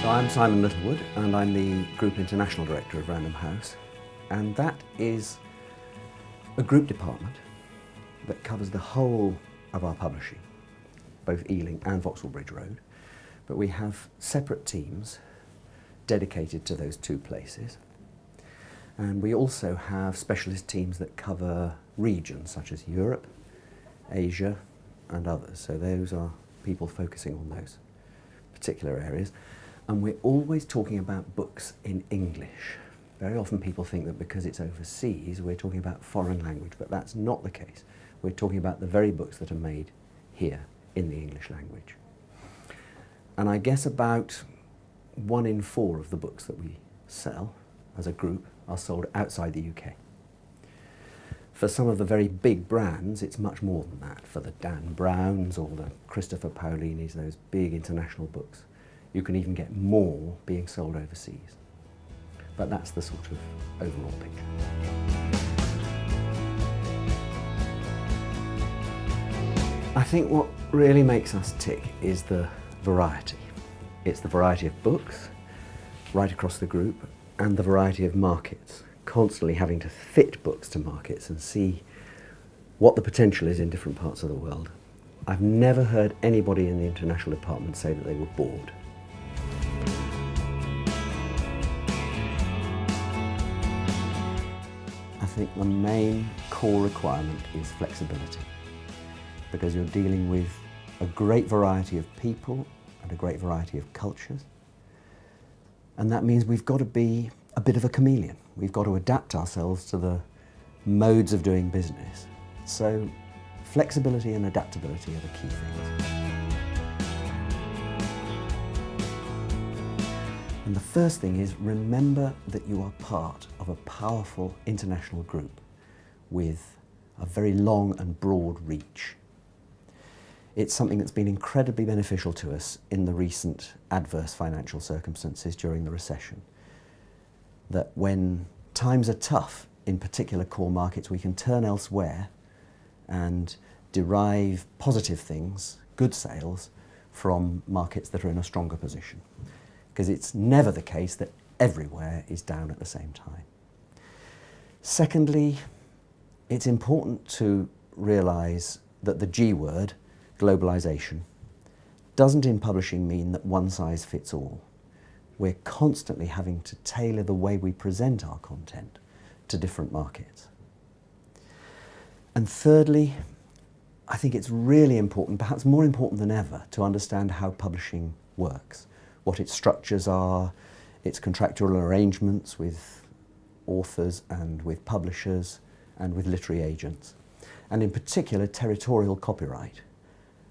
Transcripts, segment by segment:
So I'm Simon Littlewood and I'm the Group International Director of Random House, and that is a group department that covers the whole of our publishing, both Ealing and Vauxhall Bridge Road, but we have separate teams dedicated to those two places. And we also have specialist teams that cover regions such as Europe, Asia and others. So those are people focusing on those particular areas. And we're always talking about books in English. Very often people think that because it's overseas we're talking about foreign language, but that's not the case. We're talking about the very books that are made here in the English language. And I guess about 1 in 4 of the books that we sell as a group are sold outside the UK. For some of the very big brands, it's much more than that. For the Dan Browns or the Christopher Paulinis, those big international books, you can even get more being sold overseas. But that's the sort of overall picture. I think what really makes us tick is the variety. It's the variety of books right across the group and the variety of markets, constantly having to fit books to markets and see what the potential is in different parts of the world. I've never heard anybody in the international department say that they were bored. I think the main core requirement is flexibility, because you're dealing with a great variety of people and a great variety of cultures. And that means we've got to be a bit of a chameleon. We've got to adapt ourselves to the modes of doing business. So flexibility and adaptability are the key things. And the first thing is, remember that you are part of a powerful international group with a very long and broad reach. It's something that's been incredibly beneficial to us in the recent adverse financial circumstances during the recession. That when times are tough in particular core markets, we can turn elsewhere and derive positive things, good sales, from markets that are in a stronger position. Because it's never the case that everywhere is down at the same time. Secondly, it's important to realise that the G word, globalisation, doesn't in publishing mean that one size fits all. We're constantly having to tailor the way we present our content to different markets. And thirdly, I think it's really important, perhaps more important than ever, to understand how publishing works, what its structures are, its contractual arrangements with authors and with publishers and with literary agents, and in particular territorial copyright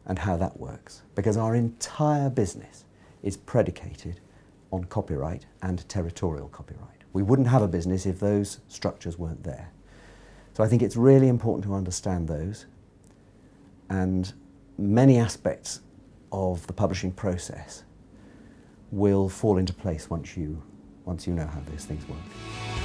and how that works, because our entire business is predicated on copyright and territorial copyright. We wouldn't have a business if those structures weren't there. So I think it's really important to understand those, and many aspects of the publishing process will fall into place once you know how those things work.